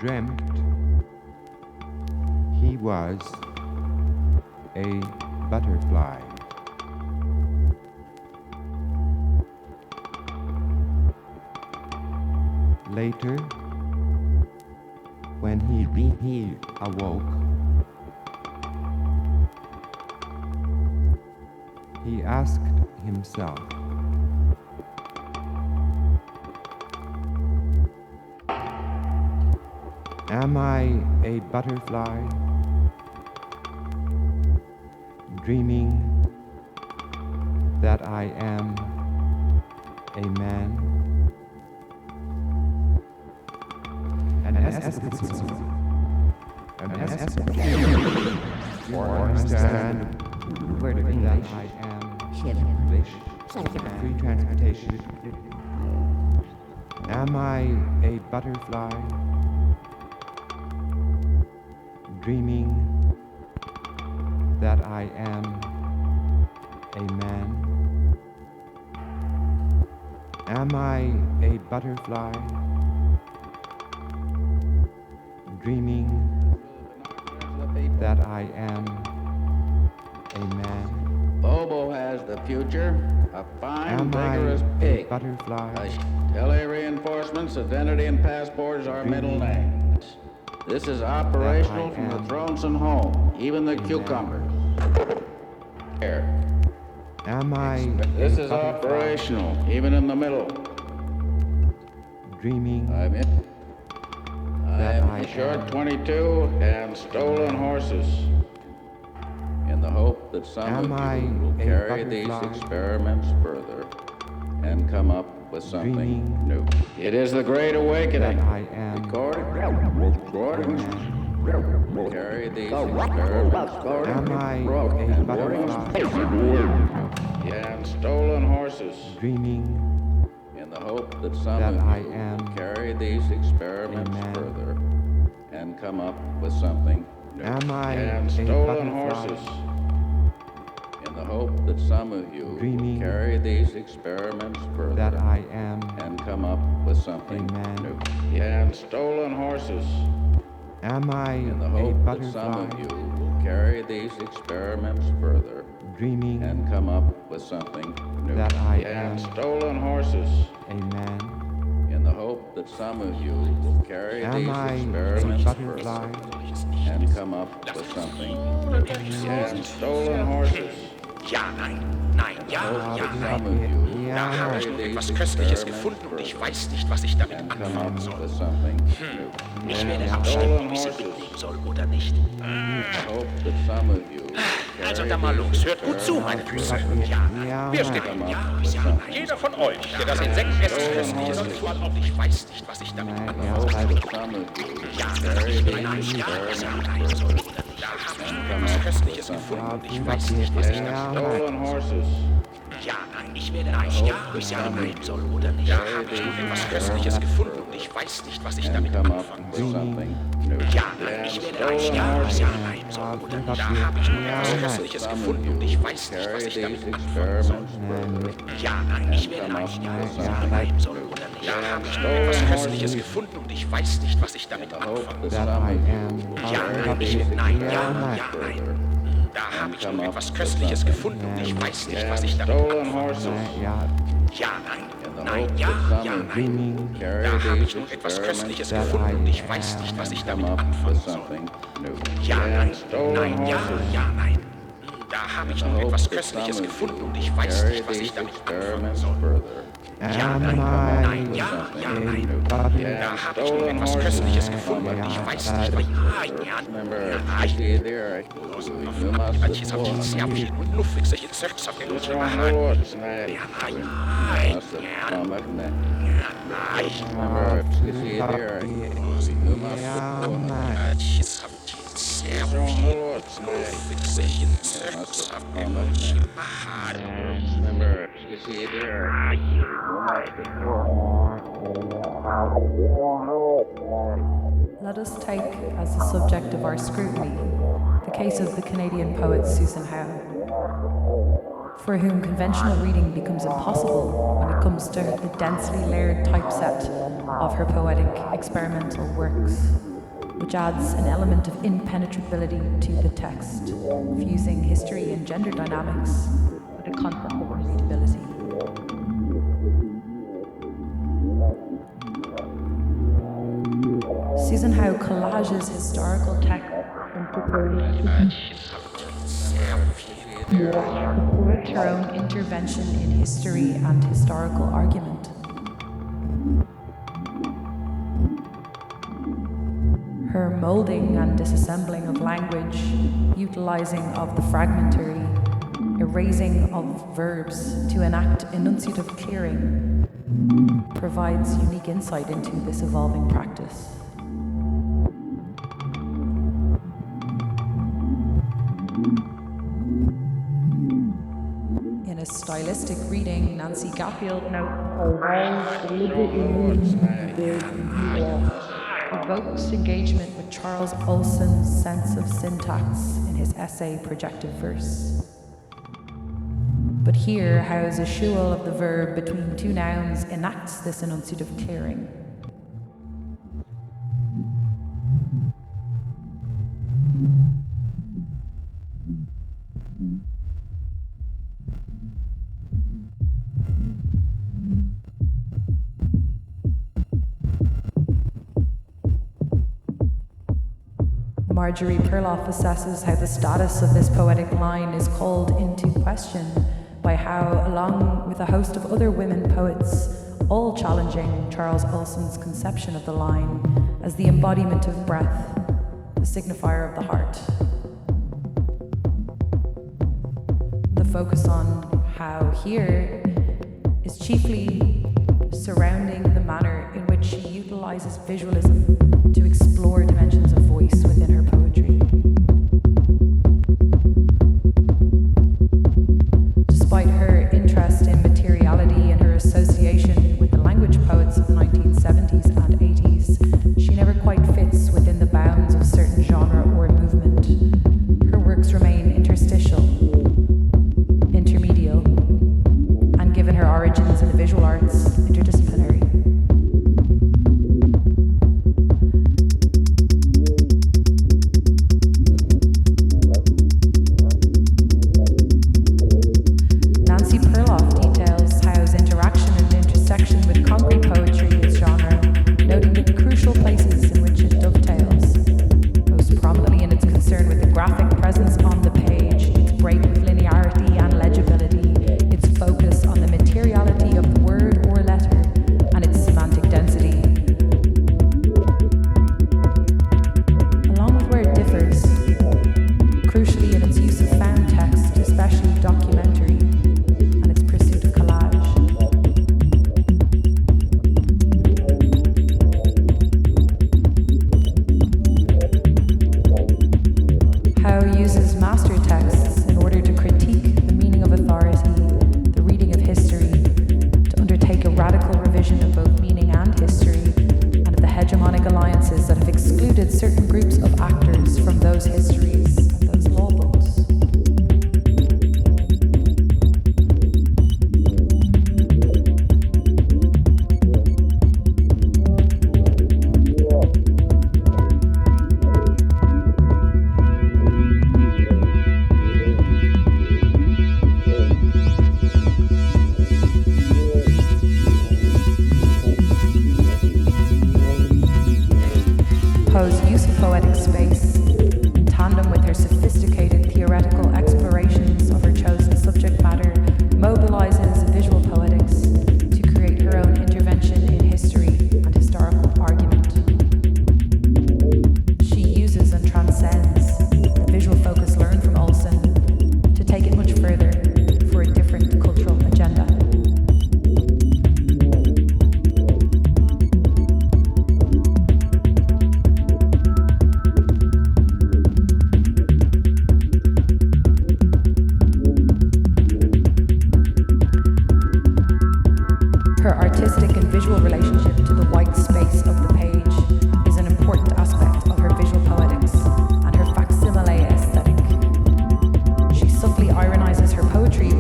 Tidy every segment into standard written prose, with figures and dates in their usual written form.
dreamt he was a butterfly. Later, when he awoke, he asked himself, am I a butterfly dreaming that I am a man? Understand word of English. I am English. Free transportation. Am I a butterfly dreaming that I am a man? Am I a butterfly dreaming that I am a man? Bobo has the future, a fine, Am vigorous I pig. a butterfly LA reinforcements, identity, and passports are middle names. This is operational from the Thronson home, even the cucumbers. Here. Am I This a is butterfly operational, even in the middle. dreaming I'm I short am 22 and stolen horses. In the hope that some Am of I you will a carry these butterfly experiments further and come up with something dreaming new. It is the Great Awakening. that I am Recordings. Carry these experiments further Am I a and butterfly and stolen horses. dreaming In the hope that some that of I you am will carry these experiments man? further and come up with something new. Am I and a stolen butterfly horses. In the hope that some of you will dreaming carry these experiments further that I am and come up with something man? new. And stolen horses. Am I In the a hope that some butterfly of you will carry these experiments further dreaming and come up with something new. that I and am stolen horses. a man? In the hope that some of you will carry Am these I a experiments butterfly further and come up with something new. And stolen horses. Ja, nein, nein, ja, ja, nein. Da habe ich nun etwas Köstliches gefunden und ich weiß nicht, was ich damit anfangen soll. Ich werde abstimmen, ob ich sie mitnehmen soll oder nicht. Also dann mal los, hört gut zu, meine Füße. Ja, nein. Wer stimmt? Ja, ja, nein. Jeder von euch, der das Insekt etwas Köstliches gefunden und ich weiß nicht, was ich damit anfangen soll. Ja, nein, ich will ein Ja nein soll oder nicht. Da habe ich nun etwas Köstliches gefunden und ich weiß nicht, was ich damit Stolen horses. Ja, nein, ich werde ein Ja nein soll oder nicht. Da habe ich nun etwas Köstliches gefunden und ich weiß nicht, was ich damit anfangen soll. Ja, nein, ich werde ein Ja nein soll oder nicht. Da habe ich nun etwas Köstliches gefunden und ich weiß nicht, was ich damit anfangen soll. Ja, nein, ich werde ein Ja nein soll oder nicht. Da habe ich nun etwas Köstliches gefunden und ich weiß nicht, was ich damit anfangen soll. Ja, nein, ich werde nein, ja nein. Da habe ich nun etwas Köstliches gefunden und ich weiß nicht, was ich damit anfangen soll. Ja, nein, nein, ja nein. Da habe ich nun etwas Köstliches gefunden und ich weiß nicht, was ich damit anfangen soll. Ja, nein, nein, ja nein. Da habe ich nun etwas Köstliches gefunden und ich weiß nicht, was ich damit anfangen soll. Ja, nein, nein, ja nein. Da habe ich nun etwas Köstliches gefunden und ich weiß nicht, was Let us take as the subject of our scrutiny the case of the Canadian poet Susan Howe, for whom conventional reading becomes impossible when it comes to the densely layered typeset of her poetic experimental works. which adds an element of impenetrability to the text, fusing history and gender dynamics with a concept of readability. Susan Howe collages historical text and supports her own intervention in history and historical argument. Her molding and disassembling of language, utilizing of the fragmentary, erasing of verbs to enact enunciative clearing, provides unique insight into this evolving practice. In a stylistic reading, Nancy Gaffield notes evokes engagement with Charles Olson's sense of syntax in his essay Projective Verse. But here, Howe's eschewal of the verb between two nouns enacts this enunciative clearing. Marjorie Perloff assesses how the status of this poetic line is called into question by Howe, along with a host of other women poets, all challenging Charles Olson's conception of the line as the embodiment of breath, the signifier of the heart. The focus on Howe here is chiefly surrounding the manner in which she utilizes visualism to explore dimensions of voice within her poetry. Despite her interest in materiality and her association with the language poets of the 1970s and 80s, she never quite fits within the bounds of certain genre or movement. Her works remain interstitial, intermedial, and given her origins in the visual arts, interdisciplinary.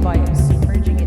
By submerging